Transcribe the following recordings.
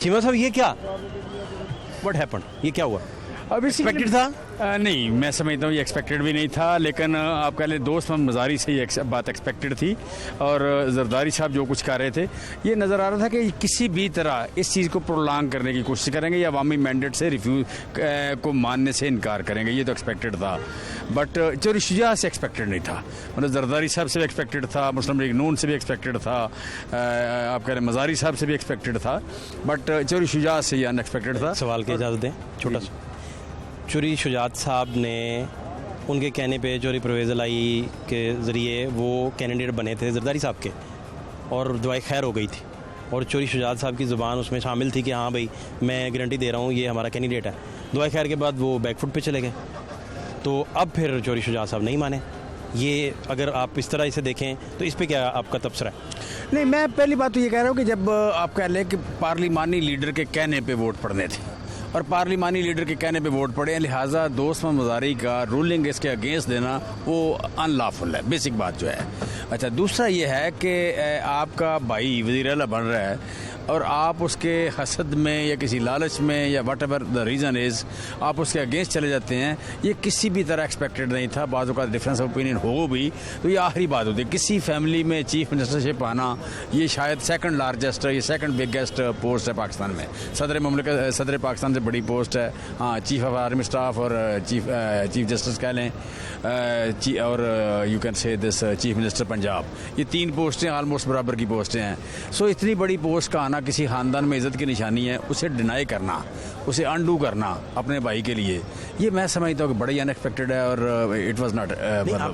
चीमा साहब ये क्या व्हाट हैपेंड, ये क्या हुआ? अब एक्सपेक्टेड था? नहीं, मैं समझता हूँ ये एक्सपेक्टेड भी नहीं था, लेकिन आप कह लें दोस्त मोहम्मद मज़ारी से ये बात एक्सपेक्टेड थी। और जरदारी साहब जो कुछ कर रहे थे, ये नज़र आ रहा था कि किसी भी तरह इस चीज़ को प्रोलॉन्ग करने की कोशिश करेंगे या अवामी मैंडेट से रिफ्यूज को मानने से इनकार करेंगे। ये तो एक्सपेक्टेड था, बट चोरी शुजा से एक्सपेक्टेड नहीं था। मतलब जरदारी साहब से भी एक्सपेक्टेड था, मुस्लिम लीग नून से भी एक्सपेक्टेड था, आप कह रहे मज़ारी साहब से भी एक्सपेक्टेड था, बट चोरी शुजा से ये अनएक्सपेक्टेड था। सवाल की इजाज़त दें छोटा सा। चोरी शुजात साहब ने उनके कहने पे चोरी परवेज़ लाई के ज़रिए वो कैंडिडेट बने थे जरदारी साहब के, और दुआई खैर हो गई थी, और चोरी शुजात साहब की ज़ुबान उसमें शामिल थी कि हाँ भाई मैं गारंटी दे रहा हूँ ये हमारा कैंडिडेट है। दुआई खैर के बाद वो बैकफुट पे चले गए, तो अब फिर चोरी शुजात साहब नहीं माने। ये अगर आप इस तरह इसे देखें तो इस पे क्या आपका तबसरा है? नहीं, मैं पहली बात तो ये कह रहा हूँ कि जब आप कह लें कि पार्लिमानी लीडर के कहने पे वोट पड़ने थे और पार्लिमानी लीडर के कहने पे वोट पड़े, लिहाजा दोस्त मोहम्मद मज़ारी का रूलिंग इसके अगेंस्ट देना वो अनलॉफुल है, बेसिक बात जो है। अच्छा, दूसरा ये है कि आपका भाई वज़ीर आला बन रहा है और आप उसके हसद में या किसी लालच में या what ever the reason is आप उसके अगेंस्ट चले जाते हैं, ये किसी भी तरह एक्सपेक्टेड नहीं था। बाज़ का डिफरेंस ऑफ ओपिनियन हो भी तो ये आखिरी बात होती है। किसी फैमिली में चीफ मिनिस्टरशिप आना ये शायद सेकंड लार्जेस्ट या सेकंड बिगेस्ट पोस्ट है पाकिस्तान में। सदर पाकिस्तान से बड़ी पोस्ट है। हाँ, चीफ ऑफ आर्मी स्टाफ और चीफ जस्टिस कह लें, और you can say this chief minister Punjab, ये तीन पोस्टें ऑलमोस्ट बराबर की पोस्टें हैं। सो इतनी बड़ी पोस्ट का आना किसी ख़ानदान में इज़्ज़त की निशानी है, उसे डिनाई करना, उसे अनडू करना अपने भाई के लिए, ये मैं समझता हूँ कि बड़ा ही अनएक्सपेक्टेड है और इट वाज नॉट।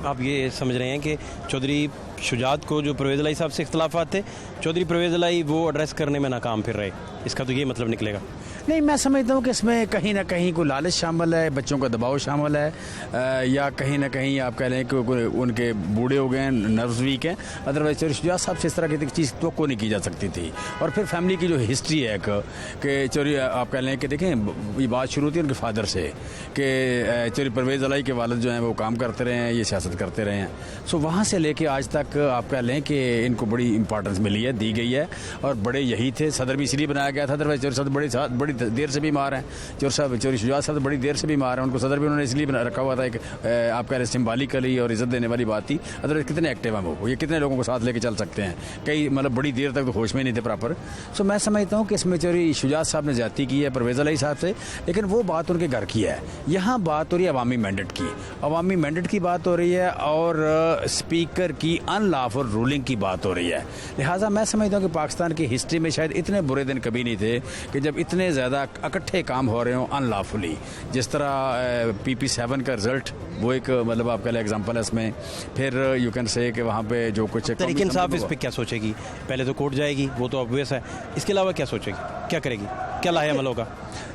आप ये समझ रहे हैं कि चौधरी शुजात को जो परवेज़ लाई साहब से इख्तलाफात थे, चौधरी परवेज़ लाई वो एड्रेस करने में नाकाम फिर रहे, इसका तो ये मतलब निकलेगा? नहीं, मैं समझता हूँ कि इसमें कहीं ना कहीं कोई लालच शामिल है, बच्चों का दबाव शामिल है, या कहीं ना कहीं आप कह लें कि उनके बूढ़े हो गए हैं, नर्व्स वीक हैं। अदरवाइज चोरी शुजात साहब से इस तरह की चीज़ तो को नहीं की जा सकती थी। और फिर फैमिली की जो हिस्ट्री है कि चोरी आप कह लें कि देखें, ये बात शुरू होती है उनके फादर से कि चोरी परवेज़ अलाई के वालिद जो हैं वो काम करते रहे हैं, ये सियासत करते रहे हैं। सो वहाँ से लेके आज तक आप कह लें कि इनको बड़ी इंपॉर्टेंस मिली है, दी गई है, और बड़े यही थे। सदर भी इसलिए बनाया गया था, अदरवाइज चोरी साहब बड़ी देर से बीमार हैं। चोरी शुजात साहब बड़ी देर से बीमार हैं, उनको सदर भी उन्होंने इसलिए रखा हुआ था। एक आप कह रहे सिम्बॉलिकली और इज़्ज़त देने वाली बात थी। अदरवाइज कितने एक्टिव हैं वो, ये कितने लोगों को साथ लेके चल सकते हैं, कई मतलब बड़ी देर तक तो होश में नहीं थे प्रॉपर। सो मैं समझता हूँ कि इसमें चोरी शुजात साहब ने ज्यादती की है परवेज़ अलाई साहब से, लेकिन वो बात उनके घर की है। यहाँ बात हो रही है अवामी मैंडेट की, अवामी मैंडेट की बात हो रही है, और स्पीकर की अनलॉफुल रूलिंग की बात हो रही है। लिहाजा मैं समझता हूँ कि पाकिस्तान की हिस्ट्री में शायद इतने बुरे दिन कभी नहीं थे कि जब इतने ज़्यादा इकट्ठे काम हो रहे हों अनलॉफुली। जिस तरह PP7 का रिजल्ट वो एक मतलब आपका एग्जांपल है इसमें। फिर यू कैन से कि वहाँ पे जो कुछ तहरीक इंसाफ इस पे क्या सोचेगी? पहले तो कोर्ट जाएगी, वो तो ऑब्वियस है, इसके अलावा क्या सोचेगी, क्या करेगी, क्या लाहेअमल होगा?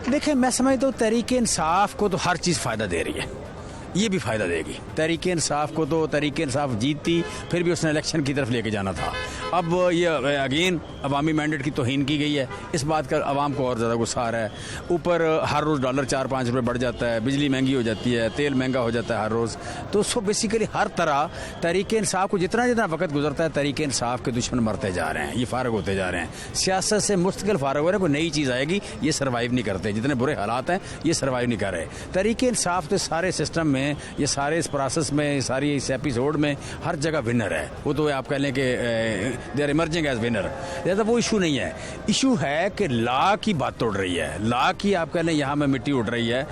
देखें, मैं समझता हूँ तहरीक इंसाफ को तो हर चीज़ फ़ायदा दे रही है, ये भी फ़ायदा देगी। तहरीक इंसाफ को तो तहरीक इंसाफ जीतती, फिर भी उसने इलेक्शन की तरफ लेके जाना था। अब ये अगेन अवामी मैंडेट की तौहीन की गई है, इस बात का आवाम को और ज़्यादा गुस्सा आ रहा है। ऊपर हर रोज़ डॉलर 4-5 रुपये बढ़ जाता है, बिजली महंगी हो जाती है, तेल महंगा हो जाता है हर रोज़। तो उसको बेसिकली हर तरह तहरीक इंसाफ को जितना जितना वक्त गुजरता है, तहरीक इंसाफ के दुश्मन मरते जा रहे हैं, ये फारग होते जा रहे हैं। सियासत से मुस्तकिल फारग हो रहे हैं, कोई नई चीज़ आएगी ये सर्वाइव नहीं करते, जितने बुरे हालात हैं ये सर्वाइव नहीं कर रहे। तहरीक इंसाफ तो सारे सिस्टम में, ये सारे इस प्रोसेस में, सारी इस एपिसोड में हर जगह विनर है। वो तो आप कह लें कि they are emerging as winner. लिहाजा वो इशू नहीं है, इशू है कि लॉ की बात उड़ रही है, लॉ की आप कह लें यहाँ में मिट्टी उड़ रही है।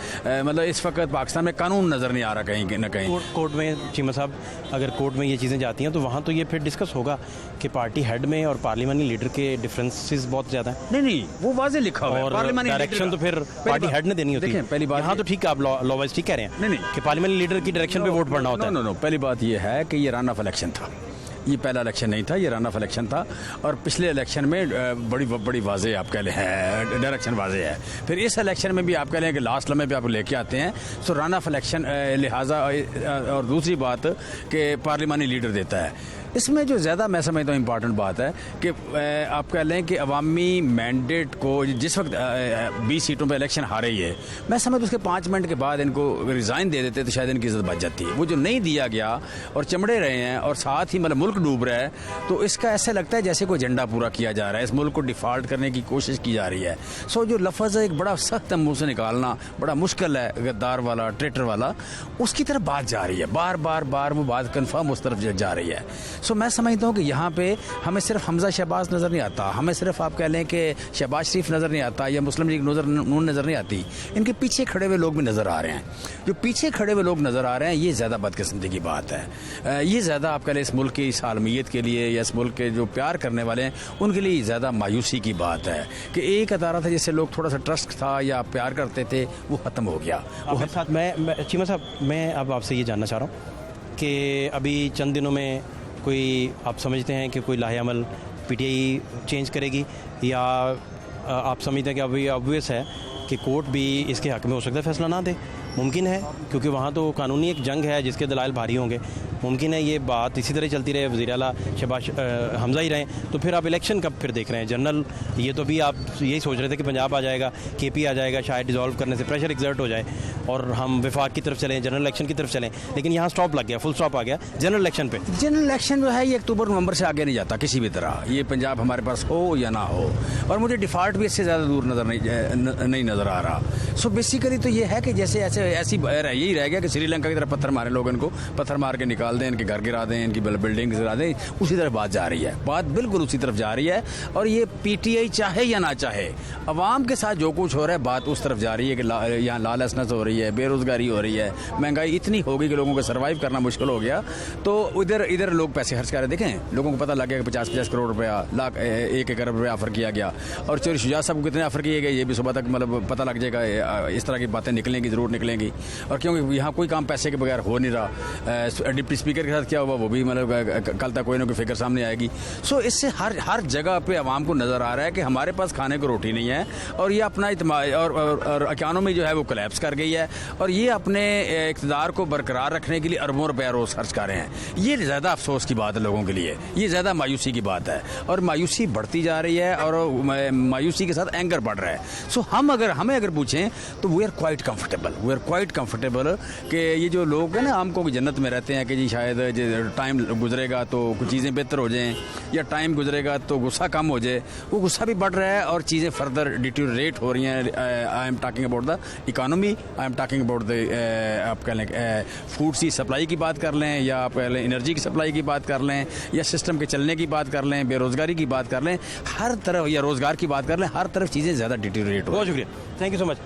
मतलब इस वक्त पाकिस्तान में कानून नज़र नहीं आ रहा कहीं ना कहीं। कोर्ट में चीमा साहब, अगर कोर्ट में ये चीज़ें जाती हैं तो वहाँ तो ये फिर डिस्कस होगा कि पार्टी हेड में और पार्लियामानी लीडर के डिफरेंसेस बहुत ज़्यादा हैं। नहीं, वो वाज़ेह लिखा हुआ है, और पार्लियामानी डायरेक्शन तो फिर पार्टी हेड ने देनी होती है। पहली बात यहाँ तो ठीक है, आप लॉ वाइज ठीक कह रहे हैं नहीं कि पार्लियामानी लीडर की डायरेक्शन पे वोट पड़ना होता है। नो, पहली बात ये है कि ये रन ऑफ इलेक्शन था, ये पहला इलेक्शन नहीं था, ये रन ऑफ इलेक्शन था। और पिछले इलेक्शन में बड़ी वाज़ेह आप कह लें है, डायरेक्शन वाज़ेह है। फिर इस इलेक्शन में भी आप कह लें कि लास्ट लम्हे पे आप लेके आते हैं, सो रन ऑफ इलेक्शन लिहाजा। और दूसरी बात कि पार्लियामानी लीडर देता है, इसमें जो ज़्यादा मैं समझता हूँ इम्पॉर्टेंट बात है कि आप कह लें कि अवामी मैंडेट को जिस वक्त 20 सीटों पे इलेक्शन हारे ही है, मैं समझता उसके 5 मिनट के बाद इनको रिज़ाइन दे देते तो शायद इनकी इज्जत बच जाती है। वो जो नहीं दिया गया और चमड़े रहे हैं और साथ ही मतलब मुल्क डूब रहा है, तो इसका ऐसा लगता है जैसे कोई एजेंडा पूरा किया जा रहा है, इस मुल्क को डिफ़ॉल्ट करने की कोशिश की जा रही है। सो जो लफ्ज़ है एक बड़ा सख्त मुँह से निकालना बड़ा मुश्किल है, गद्दार वाला, ट्रेटर वाला, उसकी तरफ बात जा रही है, बार बार वो बात कन्फर्म उस तरफ जा रही है। सो मैं समझता हूँ कि यहाँ पे हमें सिर्फ हमजा शहबाज नज़र नहीं आता, हमें सिर्फ आप कह लें कि शहबाज शरीफ नज़र नहीं आता या मुस्लिम लीग नून नज़र नहीं आती, इनके पीछे खड़े हुए लोग भी नज़र आ रहे हैं। जो पीछे खड़े हुए लोग नज़र आ रहे हैं, ये ज़्यादा बदकिस्मती की बात है। ये ज़्यादा आप कह लें इस मुल्क की इस आलमियत के लिए या इस मुल्क के जो प्यार करने वाले हैं उनके लिए ज़्यादा मायूसी की बात है कि एक अदारा था जिससे लोग थोड़ा सा ट्रस्ट था या प्यार करते थे, वो ख़त्म हो गया। वो साथ मैं चीमा साहब, मैं अब आपसे ये जानना चाह रहा हूँ कि अभी चंद दिनों में कोई आप समझते हैं कि कोई लाहेअमल पीटीआई चेंज करेगी, या आप समझते हैं कि अभी ऑब्वियस है कि कोर्ट भी इसके हक़ में हो सकता है फैसला ना दे? मुमकिन है, क्योंकि वहाँ तो कानूनी एक जंग है जिसके दलाइल भारी होंगे। मुमकिन है ये बात इसी तरह चलती रहे, वज़ीर आला शहबाज हमज़ा ही रहें, तो फिर आप इलेक्शन कब फिर देख रहे हैं? जनरल ये तो भी आप यही सोच रहे थे कि पंजाब आ जाएगा, केपी आ जाएगा, शायद डिज़ोल्व करने से प्रेशर एग्जर्ट हो जाए और हम वफाक की तरफ चलें, जनरल इलेक्शन की तरफ चलें, लेकिन यहाँ स्टॉप लग गया, फुल स्टॉप आ गया जनरल इलेक्शन पे। जनरल इलेक्शन जो है ये अक्टूबर नवंबर से आगे नहीं जाता किसी भी तरह, ये पंजाब हमारे पास हो या ना हो, और मुझे डिफ़ॉल्ट भी इससे ज़्यादा दूर नहीं नज़र आ रहा। सो बेसिकली तो ये है कि जैसे ऐसी यही रह गया कि श्रीलंका की तरह पत्थर मारे लोग, इनको पत्थर मार के निकाल दें, इनके घर गिरा दें, इनकी बिल्डिंग गिरा दें, उसी तरफ बात जा रही है, बात बिल्कुल उसी तरफ जा रही है। और ये पीटीआई चाहे या ना चाहे, अवाम के साथ जो कुछ हो रहा है बात उस तरफ जा रही है कि यहाँ लालसनेस हो रही है, बेरोज़गारी हो रही है, महंगाई इतनी हो गई कि लोगों को सर्वाइव करना मुश्किल हो गया। तो इधर लोग पैसे खर्च कर रहे, देखें लोगों को पता लग गया कि 50-50 करोड़ रुपया, लाख 1 अरब रुपया ऑफर किया गया, और चोरी शुजात साहब को कितने ऑफर किए गए ये भी सुबह तक मतलब पता लग जाएगा। इस तरह की बातें निकलेंगी, ज़रूर निकलेंगी, और क्योंकि यहाँ कोई काम पैसे के बगैर हो नहीं रहा। डिप्टी स्पीकर के साथ क्या हुआ वो भी मतलब कल तक कोई ना कोई फिक्र सामने आएगी। सो इससे हर जगह पे आवाम को नज़र आ रहा है कि हमारे पास खाने को रोटी नहीं है, और ये अपना और इकॉनमी जो है वो कोलैप्स कर गई है, और ये अपने इक़्तिदार को बरकरार रखने के लिए अरबों रुपया रोज़ खर्च कर रहे हैं। ये ज़्यादा अफसोस की बात है लोगों के लिए, ये ज़्यादा मायूसी की बात है, और मायूसी बढ़ती जा रही है और मायूसी के साथ एंगर बढ़ रहा है। सो हमें अगर पूछें तो वी आर क्वाइट कंफर्टेबल कि ये जो लोग हैं ना आमको की जन्नत में रहते हैं कि जी शायद टाइम गुजरेगा तो कुछ चीज़ें बेहतर हो जाएं, या टाइम गुजरेगा तो गुस्सा कम हो जाए, वो गुस्सा भी बढ़ रहा है और चीज़ें फर्दर डिटीरियरेट हो रही हैं। I am talking about the economy, I am talking about the आप कह लें फूड की सप्लाई की बात कर लें, या आप कह लें एनर्जी की सप्लाई की बात कर लें, या सिस्टम के चलने की बात कर लें, बेरोज़गारी की बात कर लें, हर तरफ, या रोज़गार की बात कर लें, हर तरफ चीज़ें ज़्यादा डिटीरियरेट हो। बहुत शुक्रिया, थैंक यू सो मच।